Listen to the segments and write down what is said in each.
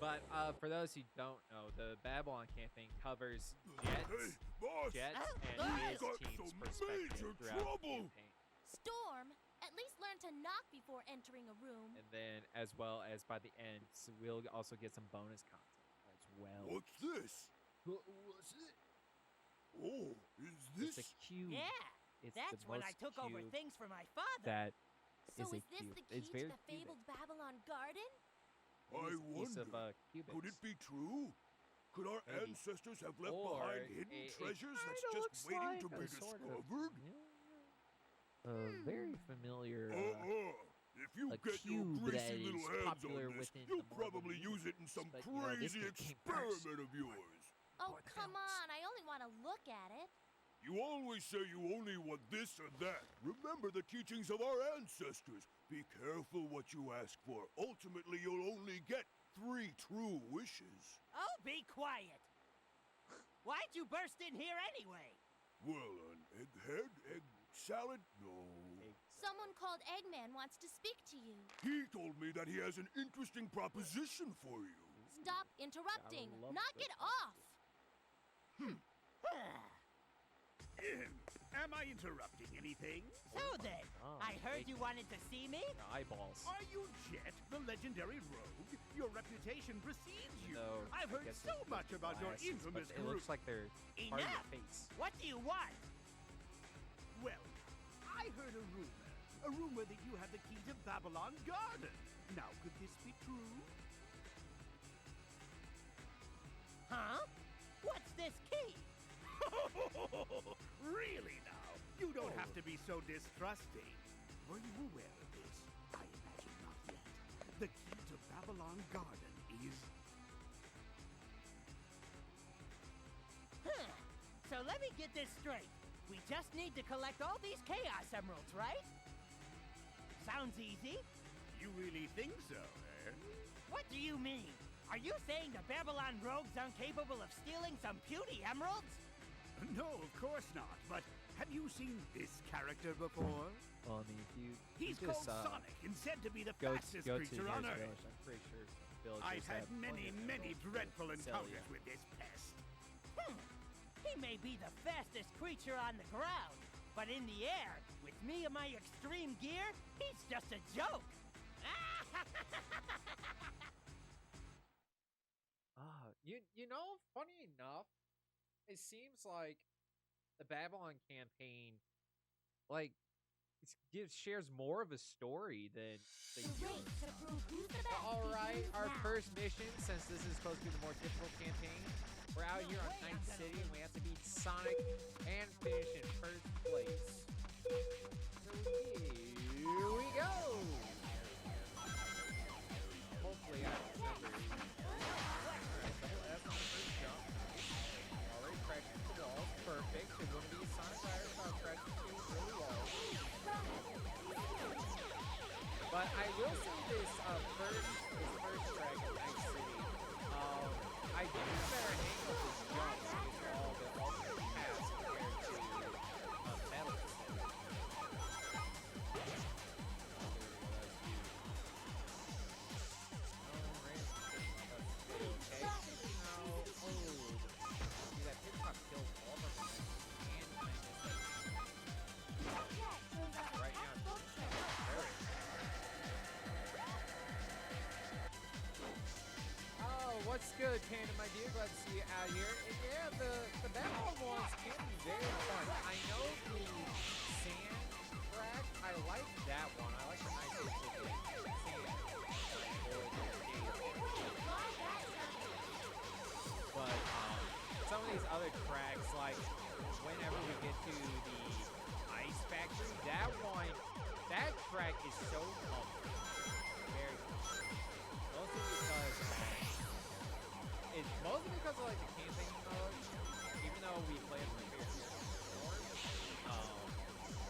But for those who don't know, the Babylon campaign covers Jets and his team's perspective throughout the campaign. Storm, at least learn to knock before entering a room. And then, as well as by the end, so we'll also get some bonus content as well. What's this? What's it? Oh, is this? It's a cube. Yeah, It's that's the when most I took over cube things for my father. That So is a is this cube. the It's key to very the fabled Babylon garden? I It is a piece of, wonder, cubics. could it be true? Could our Maybe. ancestors have left Or behind hidden it treasures that's kinda just looks waiting like to be a sort of- discovered? Very familiar. If you a get your cube greasy that little is hands popular on this, within you'll the Marvel probably use it in some universe, but, you know, this crazy thing came first. experiment of yours. Oh, come on. I only want to look at it. You always say you only want this or that. Remember the teachings of our ancestors. Be careful what you ask for. Ultimately, you'll only get 3 true wishes. Oh, be quiet. Why'd you burst in here anyway? Well, an egghead? Egg salad? No. Someone called Eggman wants to speak to you. He told me that he has an interesting proposition for you. Stop interrupting. Gotta love Knock this. it off. Am I interrupting anything? So then, Oh, I heard big you wanted to see me? Eyeballs. Are you Jet, the legendary rogue? Your reputation precedes you. No, I've I heard guess so it's much the about your glasses, infamous but group. it looks like they're part of Enough! your face. What do you want? Well, I heard a rumor that you have the key to Babylon Garden. Now, could this be true? Huh? What's this key? Really now? You don't have to be so distrusting. Were you aware of this? I imagine not yet. The key to Babylon Garden is... Huh. So let me get this straight. We just need to collect all these Chaos Emeralds, right? Sounds easy. You really think so, eh? What do you mean? Are you saying the Babylon rogues incapable of stealing some puny emeralds? No, of course not. But have you seen this character before? Well, I mean, if you He's you called just, Sonic and said to be the go fastest to creature his on Earth. village, I'm pretty sure villagers I've had have many, plenty of many emeralds to dreadful sell you. encounters with this pest. He may be the fastest creature on the ground, but in the air, with me and my extreme gear, he's just a joke. You know, funny enough, it seems like the Babylon campaign, like, shares more of a story than the The race to prove who's the best All right, begins our now. first mission, since this is supposed to be the more difficult campaign, we're out here on Night City and we have to beat Sonic and finish in first place. So here we go. Hopefully I don't remember. Alright, double S on the first jump. Already crashing into the walls. Perfect. It wouldn't be a Sonic Rider without crashing into really walls. But I will say this first track of Night City, I do better hang with this jump with all the alternate paths compared to Metal. Right now, what's good, Panda, my dear? Glad to see you out here. And yeah, the Babylon ones can be very fun. I know the sand track, I like that one. I like the nice little sand. But some of these other tracks, like whenever we get to the Ice Factory, that track is so fun. Very fun. Mostly because of like the campaign mode, even though we play it from here,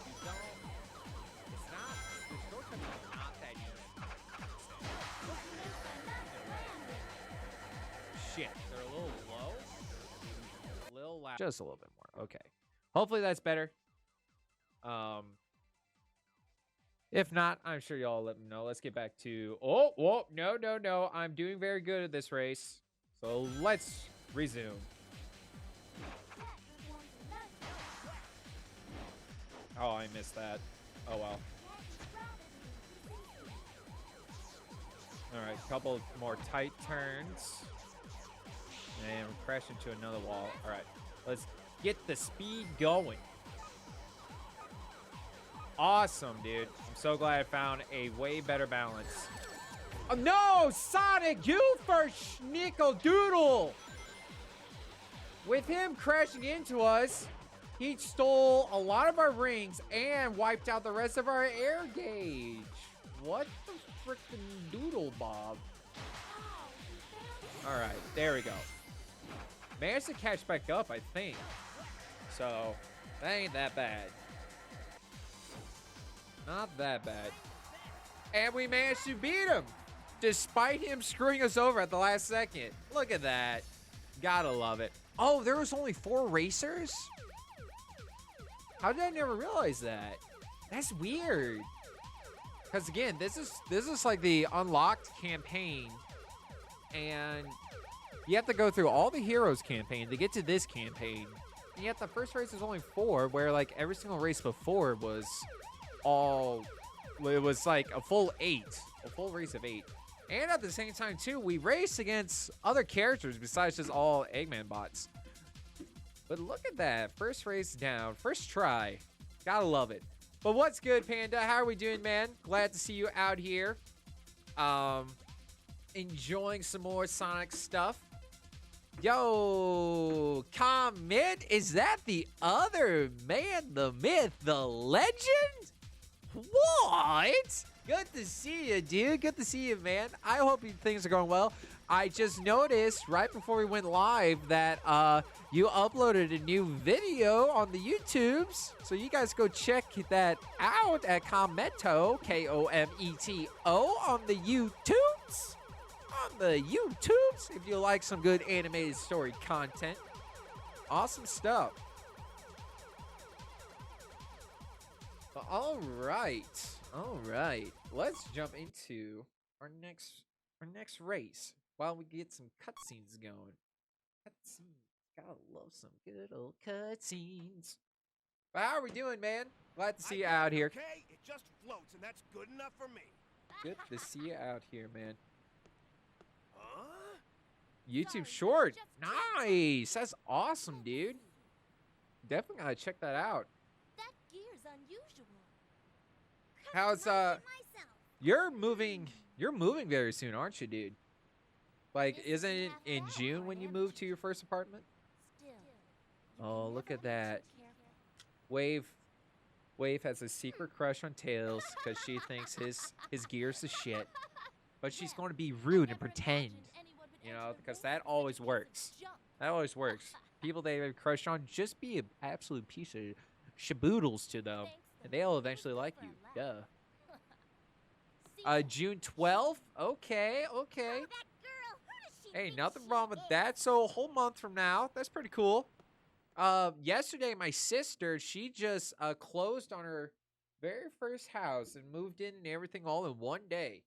you don't, it's not, the shortcuts are not that easy. Shit, they're a little low, a little loud, just a little bit more, okay. Hopefully that's better. If not, I'm sure y'all let me know. Let's get back to... Oh, whoa, no, no, no. I'm doing very good at this race. So let's resume. Oh, I missed that. Oh, well. All right, couple more tight turns. And we crash into another wall. All right, let's get the speed going. Awesome, dude. I'm so glad I found a way better balance. Oh, no, Sonic, you first schnickel-doodle. With him crashing into us, he stole a lot of our rings and wiped out the rest of our air gauge. What the frickin' doodle, Bob? All right, there we go. Managed to catch back up, I think. So, that ain't that bad. Not that bad. And we managed to beat him, despite him screwing us over at the last second. Look at that. Gotta love it. Oh, there was only 4 racers? How did I never realize that? That's weird. Because again, this is like the unlocked campaign, and you have to go through all the heroes campaign to get to this campaign. And yet the first race was only 4, where like every single race before was it was like a full 8, a full race of 8. And at the same time too, we raced against other characters besides just all Eggman bots. But look at that, first race down, first try. Gotta love it. But what's good, Panda? How are we doing, man? Glad to see you out here. Enjoying some more Sonic stuff. Yo, Comet, is that the other man, the myth, the legend? What? Good to see you, dude. Good to see you, man. I hope things are going well. I just noticed right before we went live that you uploaded a new video on the YouTubes. So you guys go check that out at Kometo, K-O-M-E-T-O, on the YouTubes. On the YouTubes, if you like some good animated story content. Awesome stuff. All right. Let's jump into our next race while we get some cutscenes going. Cutscenes. Gotta love some good old cutscenes. But how are we doing, man? Glad to see you out here. Okay, it just floats, and that's good enough for me. Good to see you out here, man. Huh? YouTube short. Nice. That's awesome, dude. Definitely gotta check that out. That gear's unusual. How's you're moving very soon, aren't you, dude? Like, isn't it in June when you move to your first apartment? Oh, look at that. Wave has a secret crush on Tails because she thinks his gear's the shit. But she's going to be rude and pretend, you know, because that always works. That always works. People they have a crush on, just be an absolute piece of shaboodles to them, and they'll eventually like you. Duh. June 12th? Okay. Hey, nothing wrong with that. So a whole month from now. That's pretty cool. Yesterday, my sister, she just closed on her very first house and moved in and everything all in one day.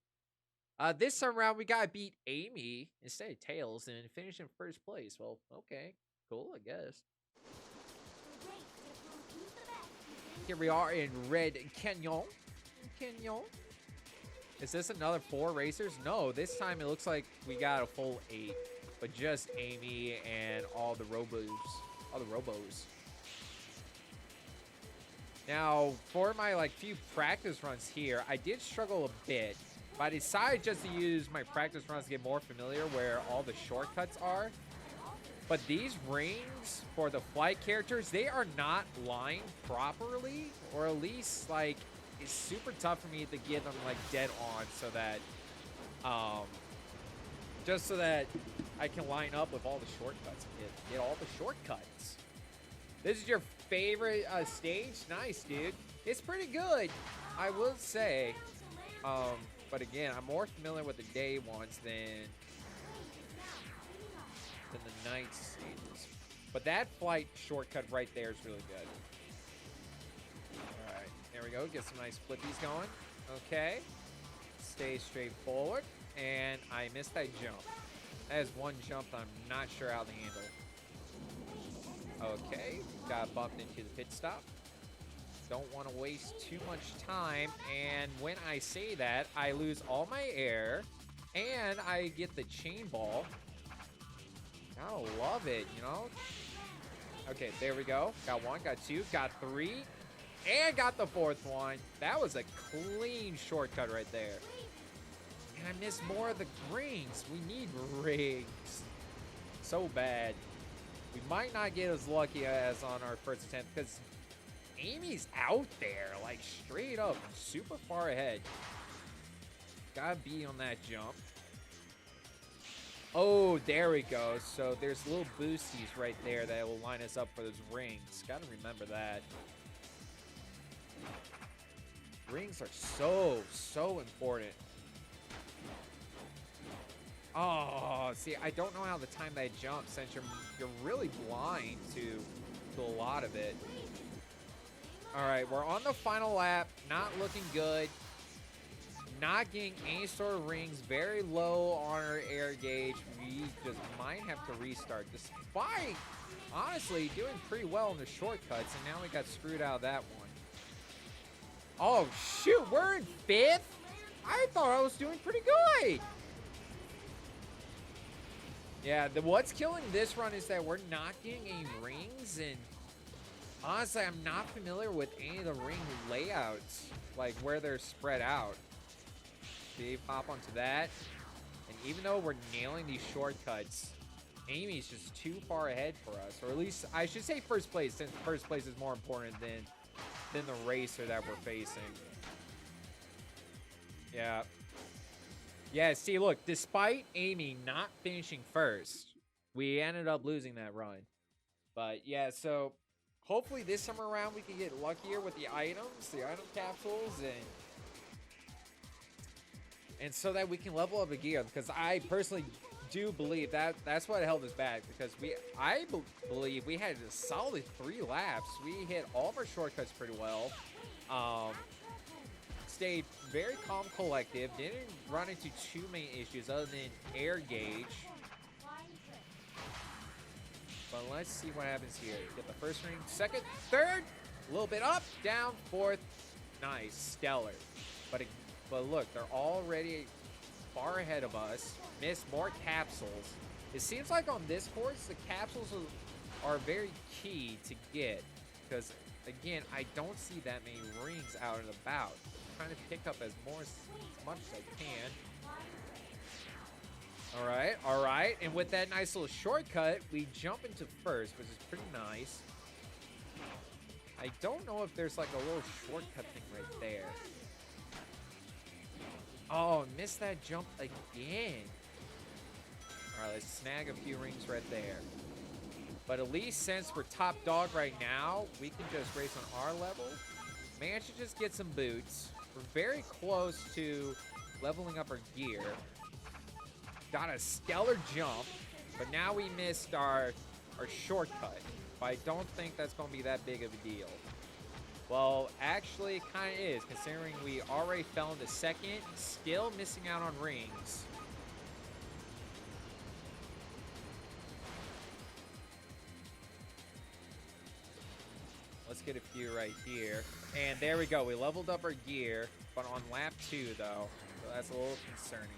This time around, we got to beat Amy instead of Tails and finish in first place. Well, okay. Cool, I guess. Here we are in Red Canyon. Is this another 4 racers? No, this time it looks like we got a full 8. But just Amy and all the robos. Now, for my few practice runs here, I did struggle a bit. But I decided just to use my practice runs to get more familiar where all the shortcuts are. But these rings for the flight characters, they are not lined properly. Or at least, it's super tough for me to get them, dead on so that, just so that I can line up with all the shortcuts and get all the shortcuts. This is your favorite stage? Nice, dude. It's pretty good, I will say. But again, I'm more familiar with the day ones than the night stages. But that flight shortcut right there is really good. Alright, there we go. Get some nice flippies going. Okay. Stay straightforward. And I missed that jump. That is one jump I'm not sure how to handle. Okay. Got bumped into the pit stop. Don't want to waste too much time. And when I say that, I lose all my air. And I get the chain ball. Gotta love it, you know? Okay, there we go. Got one, got two, got three. And got the fourth one. That was a clean shortcut right there. And I missed more of the rings. We need rings. So bad. We might not get as lucky as on our first attempt because Amy's out there, like straight up, super far ahead. Gotta be on that jump. Oh, there we go. So there's little boosties right there that will line us up for those rings. Gotta remember that. Rings are so important. Oh, see, I don't know how to time that jump since you're really blind to a lot of it. All right, we're on the final lap. Not looking good. Not getting any sort of rings. Very low on our air gauge. We just might have to restart. Despite, honestly, doing pretty well in the shortcuts. And now we got screwed out of that one. Oh, shoot. We're in 5th? I thought I was doing pretty good. Yeah, what's killing this run is that we're not getting any rings. And honestly, I'm not familiar with any of the ring layouts. Like where they're spread out. Pop onto that. And even though we're nailing these shortcuts, Amy's just too far ahead for us. Or at least, I should say first place, since first place is more important than the racer that we're facing. Yeah. Yeah, see, look, despite Amy not finishing first, we ended up losing that run. But, yeah, so hopefully this time around we can get luckier with the items, the item capsules, and so that we can level up a gear, because I personally do believe that's what held us back, because I believe we had a solid 3 laps. We hit all of our shortcuts pretty well. Stayed very calm, collective, didn't run into too many issues other than air gauge. But let's see what happens here. Get the first ring, second, third, a little bit up, down, fourth. Nice, stellar. But look, they're already far ahead of us. Missed more capsules. It seems like on this course, the capsules are very key to get. Because, again, I don't see that many rings out and about. I'm trying to pick up as much as I can. All right. And with that nice little shortcut, we jump into first, which is pretty nice. I don't know if there's like a little shortcut thing right there. Oh, missed that jump again. All right, let's snag a few rings right there. But at least since we're top dog right now, we can just race on our level. Managed to just get some boots. We're very close to leveling up our gear. Got a stellar jump, but now we missed our shortcut. But I don't think that's going to be that big of a deal. Well, actually, it kind of is, considering we already fell into second, still missing out on rings. Let's get a few right here. And there we go. We leveled up our gear, but on lap 2, though. So that's a little concerning.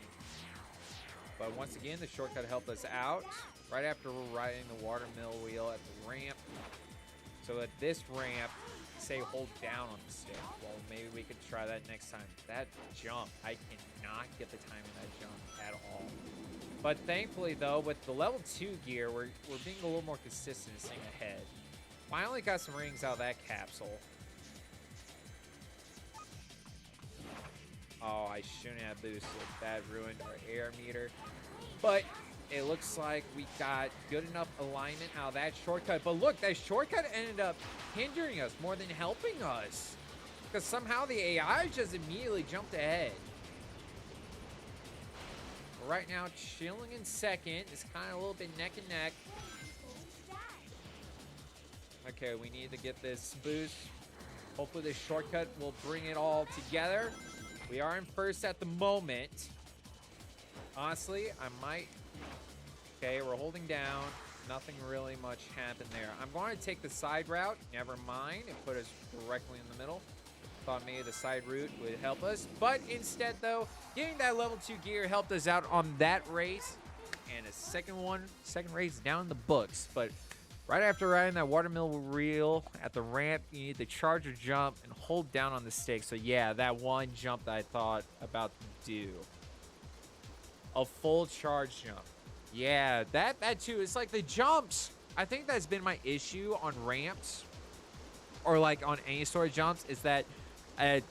But once again, the shortcut helped us out right after we're riding the watermill wheel at the ramp. So at this ramp, say hold down on the stick. Well, maybe we could try that next time. That jump, I cannot get the time in that jump at all. But thankfully, though, with the level 2 gear, we're being a little more consistent and staying ahead. Finally got some rings out of that capsule. Oh, I shouldn't have boosted. That ruined our air meter. But it looks like we got good enough alignment out of that shortcut. But look, that shortcut ended up hindering us more than helping us. Because somehow the AI just immediately jumped ahead. But right now, chilling in second. It's kind of a little bit neck and neck. Okay, we need to get this boost. Hopefully this shortcut will bring it all together. We are in first at the moment. Honestly, I might... Okay, we're holding down. Nothing really much happened there. I'm going to take the side route. Never mind. It put us directly in the middle. Thought maybe the side route would help us. But instead, though, getting that level 2 gear helped us out on that race. And a second race down the books. But right after riding that watermill reel at the ramp, you need the charger jump and hold down on the stick. So yeah, that one jump that I thought about to do. A full charge jump. Yeah, that too. It's like the jumps. I think that's been my issue on ramps or like on any sort of jumps is that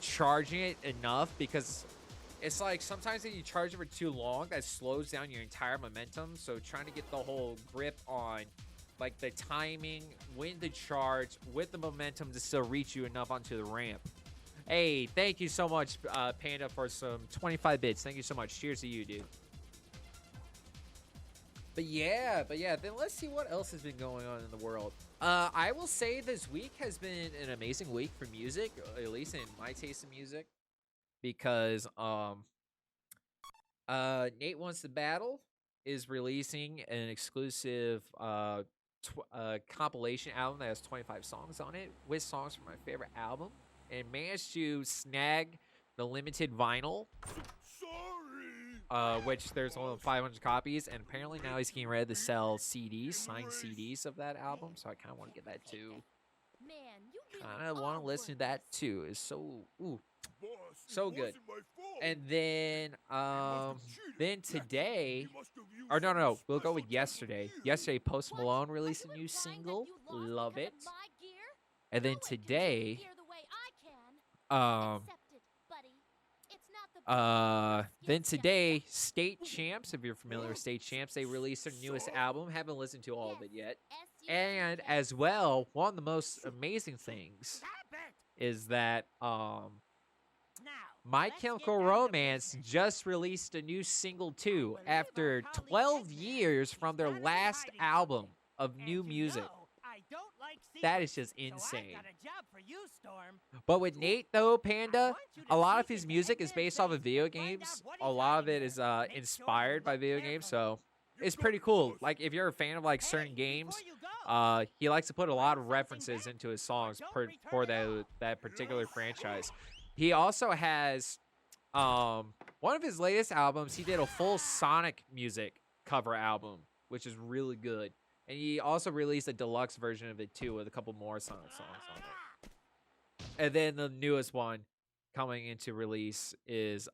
charging it enough, because it's like sometimes if you charge it for too long, that slows down your entire momentum. So trying to get the whole grip on like the timing, when to charge with the momentum to still reach you enough onto the ramp. Hey, thank you so much, Panda, for some 25 bits. Thank you so much. Cheers to you, dude. But yeah, then let's see what else has been going on in the world. I will say this week has been an amazing week for music, at least in my taste in music, because Nate Wants to Battle is releasing an exclusive compilation album that has 25 songs on it with songs from my favorite album, and managed to snag the limited vinyl. Which there's only 500 copies, and apparently now he's getting ready to sell CDs, signed CDs of that album, so I kind of want to get that too. Kind of want to listen to that too. It's so, so good. And then today, or no, we'll go with yesterday. Yesterday, Post Malone released a new single, Love It. And then today, State Champs, if you're familiar with State Champs, they released their newest album. Haven't listened to all of it yet. And as well, one of the most amazing things is that My Chemical Romance just released a new single too after 12 years from their last album of new music. That is just insane. But with Nate, though, Panda, a lot of his music is based off of video games. A lot of it is inspired by video games, so it's pretty cool. Like, if you're a fan of, like, certain games, he likes to put a lot of references into his songs for that particular franchise. He also has, one of his latest albums, he did a full Sonic music cover album, which is really good. And he also released a deluxe version of it too with a couple more songs on it. And then the newest one coming into release is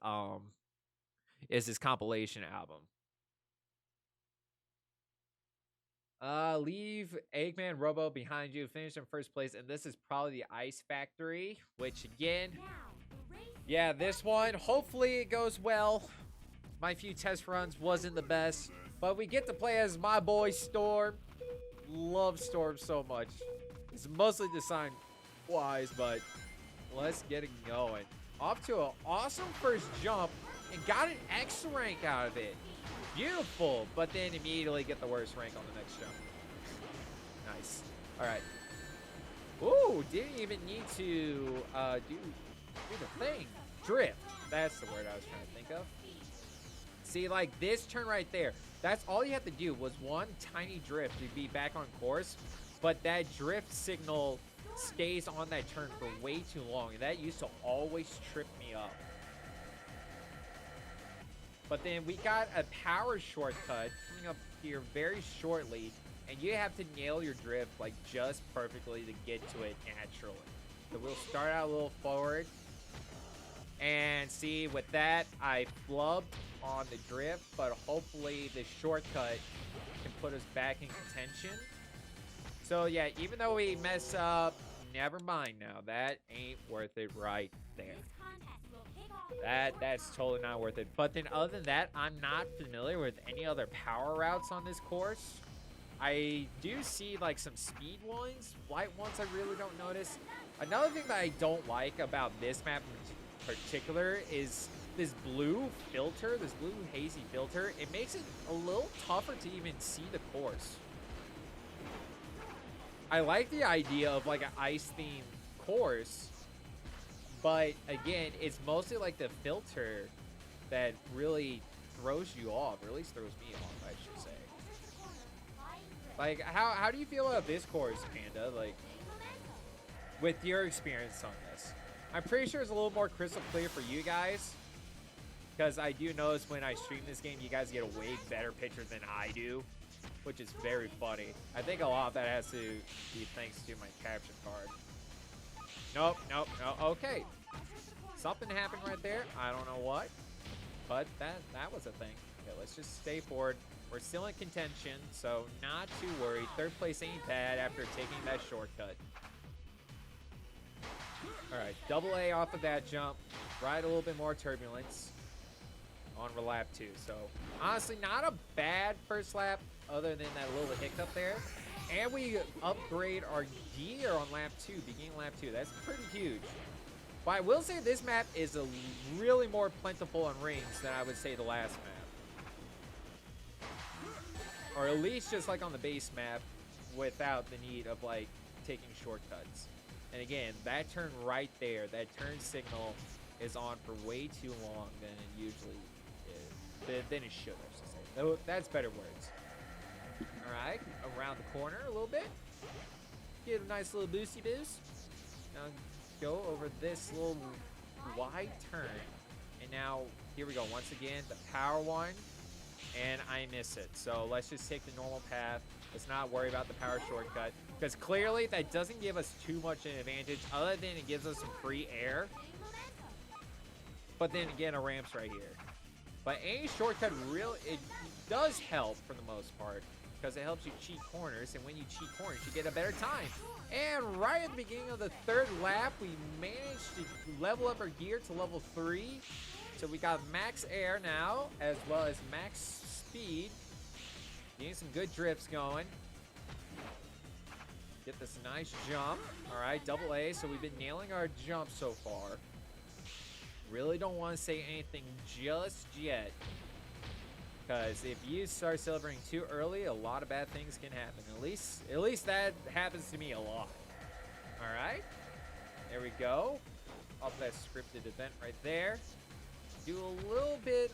his compilation album. Leave Eggman Robo behind you, finished in first place, and this is probably the Ice Factory, which again, yeah, this one, hopefully it goes well. My few test runs wasn't the best, but we get to play as my boy Storm. Love Storm so much. It's mostly design wise, but let's get it going. Off to an awesome first jump and got an X rank out of it. Beautiful, but then immediately get the worst rank on the next jump. Nice. All right. Ooh, didn't even need to do the thing. Drift. That's the word I was trying to think of. See, like this turn right there. That's all you have to do was one tiny drift to be back on course, but that drift signal stays on that turn for way too long, and that used to always trip me up. But then we got a power shortcut coming up here very shortly, and you have to nail your drift like just perfectly to get to it naturally. So we'll start out a little forward, and see, with that, I flubbed on the drift, but hopefully the shortcut can put us back in contention. So yeah, even though we mess up, never mind now. That ain't worth it right there. That's totally not worth it. But then other than that, I'm not familiar with any other power routes on this course. I do see like some speed ones. Light ones I really don't notice. Another thing that I don't like about this map in particular is this blue filter, this blue hazy filter. It makes it a little tougher to even see the course. I like the idea of like an ice themed course, But again, it's mostly like the filter that really throws you off, or at least throws me off, I should say. Like, how do you feel about this course, Panda? Like, with your experience on this, I'm pretty sure it's a little more crystal clear for you guys, because I do notice when I stream this game, you guys get a way better picture than I do, which is very funny. I think a lot of that has to be thanks to my caption card. Nope, nope, no. Okay, something happened right there. I don't know what, but that was a thing. Okay, let's just stay forward. We're still in contention, so not too worried. Third place ain't bad after taking that shortcut. All right, double A off of that jump. Ride a little bit more turbulence on lap 2. So honestly, not a bad first lap other than that little hiccup there. And we upgrade our gear on lap 2, beginning lap 2. That's pretty huge. But I will say this map is a really more plentiful on rings than I would say the last map. Or at least just like on the base map without the need of like taking shortcuts. And again, that turn right there, that turn signal is on for way too long than it usually is. Than it should, I should say. That's better words. All right, around the corner a little bit. Get a nice little boosty boost. Now go over this little wide turn. And now, here we go. Once again, the power one. And I miss it. So let's just take the normal path. Let's not worry about the power shortcut. Because clearly that doesn't give us too much an advantage other than it gives us some free air. But then again, a ramp's right here. But any shortcut really, it does help for the most part. Because it helps you cheat corners. And when you cheat corners, you get a better time. And right at the beginning of the third lap, we managed to level up our gear to level 3. So we got max air now, as well as max speed. Getting some good drifts going. Get this nice jump. All right, double A. So we've been nailing our jump so far. Really don't want to say anything just yet. Because if you start celebrating too early, a lot of bad things can happen. At least that happens to me a lot. All right. There we go. Off that scripted event right there. Do a little bit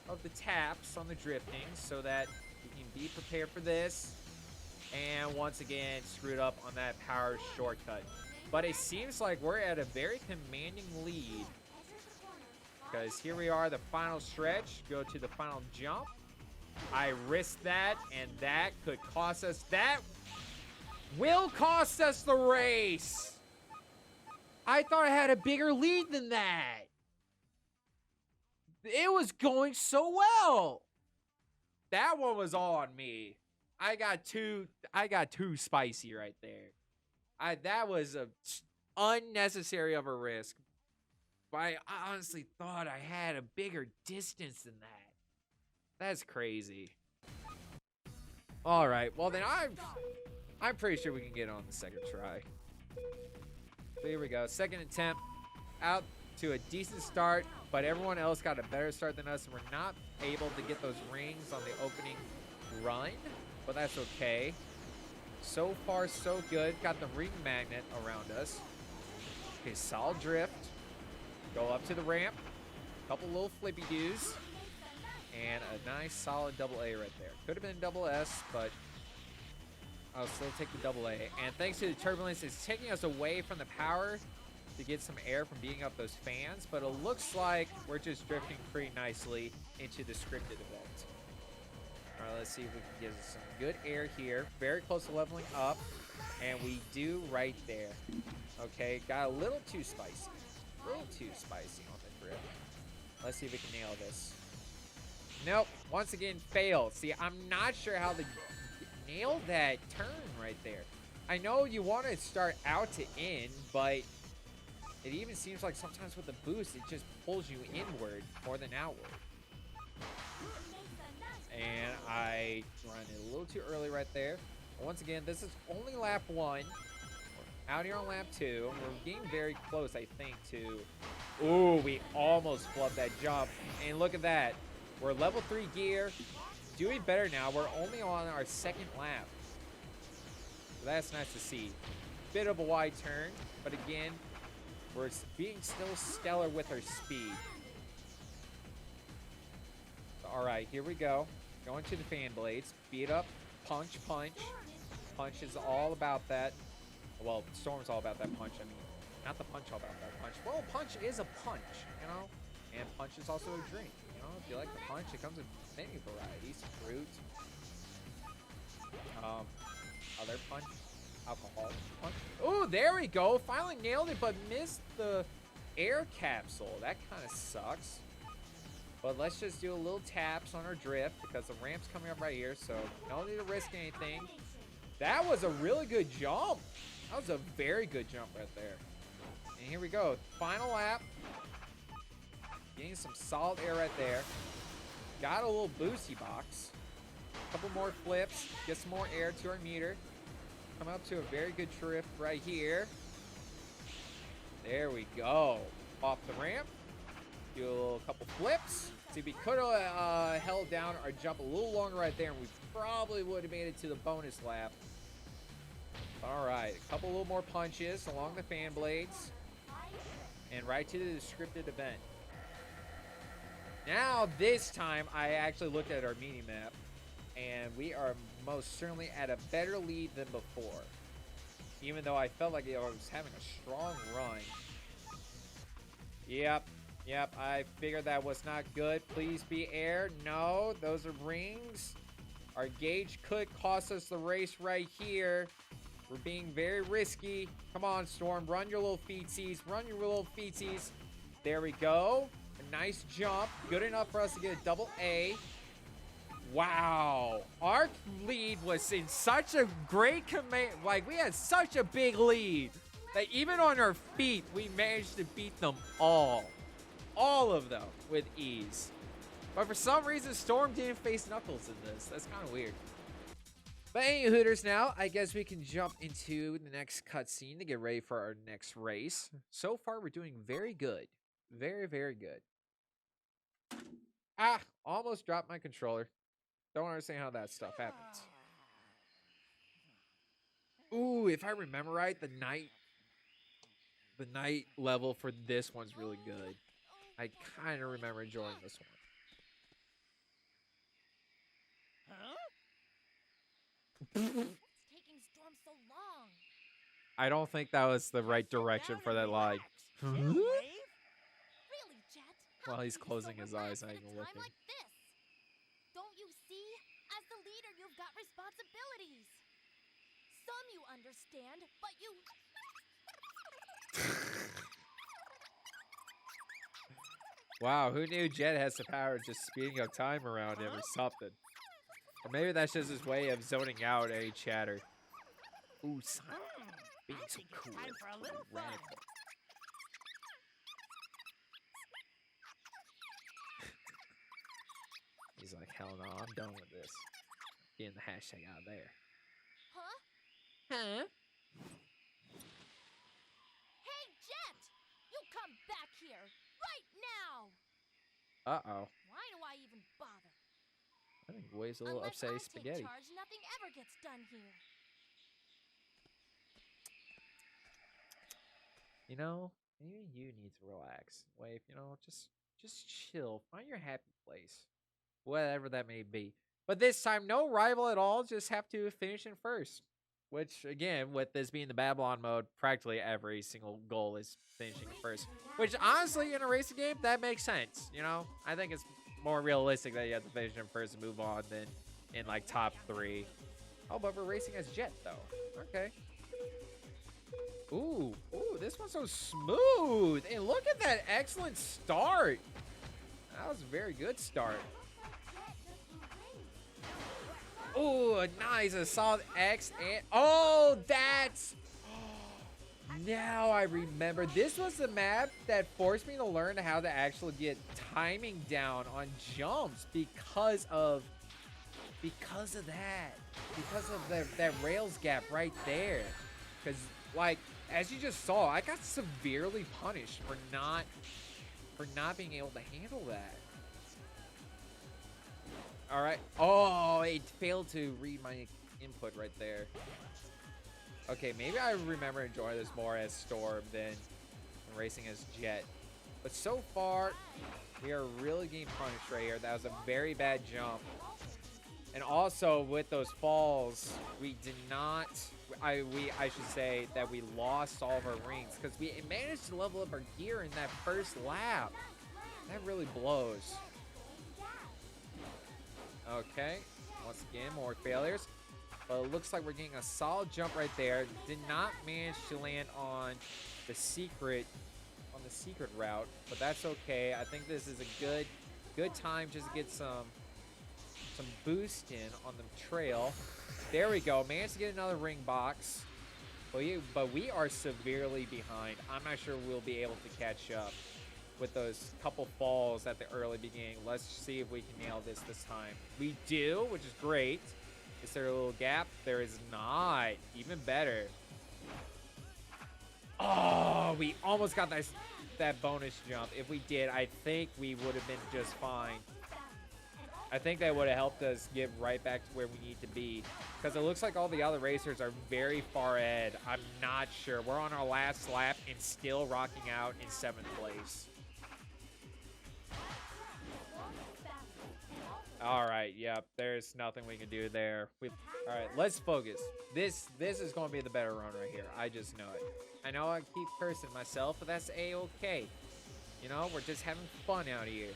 of the taps on the drifting so that we can be prepared for this. And once again, screwed up on that power shortcut. But it seems like we're at a very commanding lead. Because here we are, the final stretch. Go to the final jump. I risked that, and that could cost us. That will cost us the race. I thought I had a bigger lead than that. It was going so well. That one was all on me. I got too spicy right there. That was a unnecessary of a risk. But I honestly thought I had a bigger distance than that. That's crazy. All right. Well, then I'm pretty sure we can get on the second try. So here we go. Second attempt. Out to a decent start, but everyone else got a better start than us, and we're not able to get those rings on the opening run, but that's okay. So far, so good. Got the ring magnet around us. Okay, solid drift. Go up to the ramp. Couple little flippy doos. And a nice solid double A right there. Could have been double S, but I'll still take the double A. And thanks to the turbulence, it's taking us away from the power to get some air from beating up those fans. But it looks like we're just drifting pretty nicely into the scripted event. All right, let's see if we can get some good air here. Very close to leveling up. And we do right there. Okay, got a little too spicy. A little too spicy on the drift. Let's see if we can nail this. Nope. Once again, failed. See, I'm not sure how to nail that turn right there. I know you want to start out to in, but it even seems like sometimes with the boost, it just pulls you inward more than outward. And I ran it a little too early right there. But once again, this is only lap 1. Out here on lap 2. We're getting very close, I think, to... Ooh, we almost flubbed that jump. And look at that. We're level 3 gear. Doing better now. We're only on our second lap. So that's nice to see. Bit of a wide turn. But again, We're being still stellar with our speed. All right, here we go. Going to the fan blades. Beat up. Punch, punch. Punch is all about that. Well, Storm's all about that punch. I mean, not the punch all about that punch. Well, punch is a punch, you know? And punch is also a drink. You know, if you like the punch, it comes in many varieties. Fruit. Other punch. Alcohol punch. Oh, there we go. Finally nailed it, but missed the air capsule. That kind of sucks. But let's just do a little taps on our drift because the ramp's coming up right here, so don't need to risk anything. That was a really good jump. That was a very good jump right there. And here we go. Final lap. Getting some solid air right there. Got a little boosty box. Couple more flips. Get some more air to our meter. Come up to a very good drift right here. There we go. Off the ramp. Do a little couple flips. See, we could have held down our jump a little longer right there, and we probably would have made it to the bonus lap. All right, a couple little more punches along the fan blades, and right to the scripted event. Now, this time, I actually looked at our mini map, and we are most certainly at a better lead than before. Even though I felt like I was having a strong run. Yep, I figured that was not good. Please be air. No, those are rings. Our gauge could cost us the race right here. We're being very risky. Come on, Storm. Run your little feetsies. Run your little feetsies. There we go. A nice jump. Good enough for us to get a double A. Wow. Our lead was in such a great command. Like, we had such a big lead that even on our feet, we managed to beat them all. All of them with ease. But for some reason, Storm didn't face Knuckles in this. That's kind of weird. But any Hooters now, I guess we can jump into the next cutscene to get ready for our next race. So far, we're doing very good. Very, very good. Ah, almost dropped my controller. Don't understand how that stuff happens. Ooh, if I remember right, the night level for this one's really good. I kind of remember enjoying this one. What's taking Storm so long? I don't think that was the right direction for that line. Really, Jet? How While he's can you be closing so his eyes, relaxed I at ain't a gonna time look like this? Don't you see? As the leader, you've got responsibilities. Some you understand, but you... Wow, who knew Jet has the power of just speeding up time around him or something? Or maybe that's just his way of zoning out any chatter. Ooh, son. Being I so think it's cool. time for a little fun. Radical. He's like, hell no, I'm done with this. Getting the hashtag out of there. Huh? Huh? Hey, Jet! You come back here, right now! Uh-oh. Why do I even bother? I think Way's a little Unless upsetty I spaghetti. take charge, nothing ever gets done here. You know, maybe you need to relax. Wave, you know, just chill. Find your happy place. Whatever that may be. But this time, no rival at all. Just have to finish in first. Which, again, with this being the Babylon mode, practically every single goal is finishing in first. Which, honestly, in a racing game, that makes sense. You know, I think it's more realistic that you have to finish in first and move on than in, like, top 3. Oh, but we're racing as Jet, though. Okay. Ooh, this one's so smooth. And look at that excellent start. That was a very good start. Oh, nice. A solid X. And oh, that's... Now I remember. This was the map that forced me to learn how to actually get timing down on jumps because of that. Because of that rails gap right there. Because, like, as you just saw, I got severely punished for not being able to handle that. All right. Oh, it failed to read my input right there. Okay, maybe I remember enjoying this more as Storm than and racing as Jet. But so far, we are really getting punished right here. That was a very bad jump. And also with those falls, we did not, I should say that we lost all of our rings because we managed to level up our gear in that first lap. That really blows. Okay, once again, more failures. But it looks like we're getting a solid jump right there. Did not manage to land on the secret route, but that's okay. I think this is a good time just to get some boost in on the trail. There we go. Managed to get another ring box. But we are severely behind. I'm not sure we'll be able to catch up with those couple falls at the early beginning. Let's see if we can nail this time. We do, which is great. Is there a little gap? There is not. Even better. Oh, we almost got that bonus jump. If we did, I think we would have been just fine. I think that would have helped us get right back to where we need to be. Because it looks like all the other racers are very far ahead. I'm not sure. We're on our last lap and still rocking out in 7th place. All right, yep, there's nothing we can do there. All right, let's focus. This is going to be the better run right here. I just know it. I know I keep cursing myself, but that's A-okay. You know, we're just having fun out here.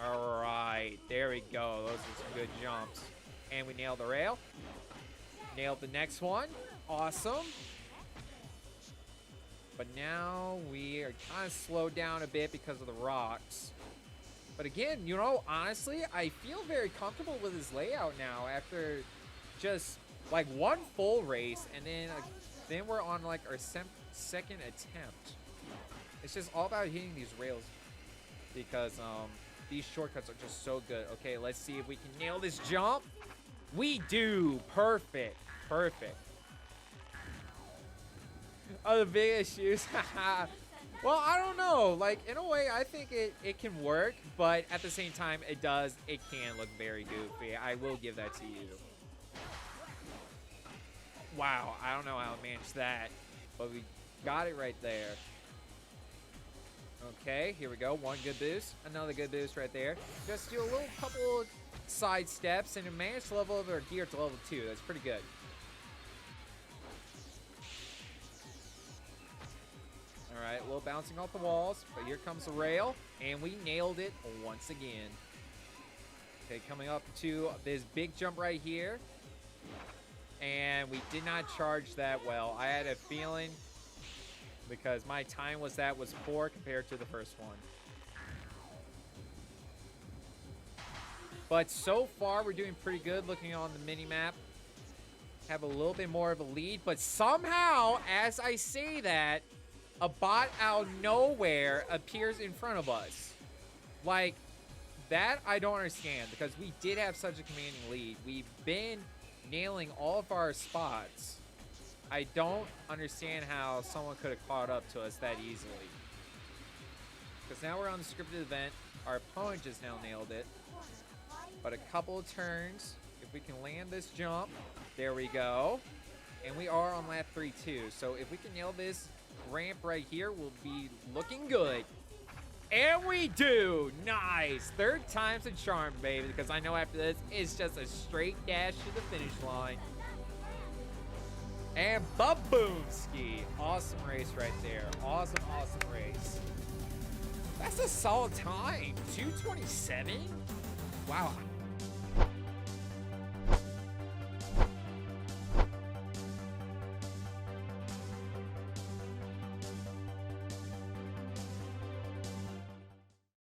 All right, there we go. Those are some good jumps. And we nailed the rail. Nailed the next one. Awesome. But now we are kind of slowed down a bit because of the rocks. But again, you know, honestly, I feel very comfortable with his layout now after just like one full race, and then we're on like our second attempt. It's just all about hitting these rails because these shortcuts are just so good. Okay, let's see if we can nail this jump. We do. Perfect. Perfect. Oh, the big issues. Well, I don't know. Like, in a way, I think it can work, but at the same time, it can look very goofy. I will give that to you. Wow, I don't know how I managed that, but we got it right there. Okay, here we go. One good boost. Another good boost right there. Just do a little couple side steps, and it managed to level up our gear to level 2. That's pretty good. All right, a little bouncing off the walls, but here comes the rail, and we nailed it once again. Okay, coming up to this big jump right here, and we did not charge that well. I had a feeling because my time was poor compared to the first one. But so far, we're doing pretty good looking on the mini-map. Have a little bit more of a lead, but somehow, as I say that, a bot out of nowhere appears in front of us. Like, that I don't understand, because we did have such a commanding lead. We've been nailing all of our spots. I don't understand how someone could have caught up to us that easily. Because now we're on the scripted event. Our opponent just now nailed it. But a couple of turns, if we can land this jump, there we go. And we are on lap 3 too. So if we can nail this ramp right here, we'll be looking good. And we do. Nice. 3rd time's a charm, baby, because I know after this it's just a straight dash to the finish line. And baboomski. Awesome race right there. Awesome race. That's a solid time. 2:27. Wow.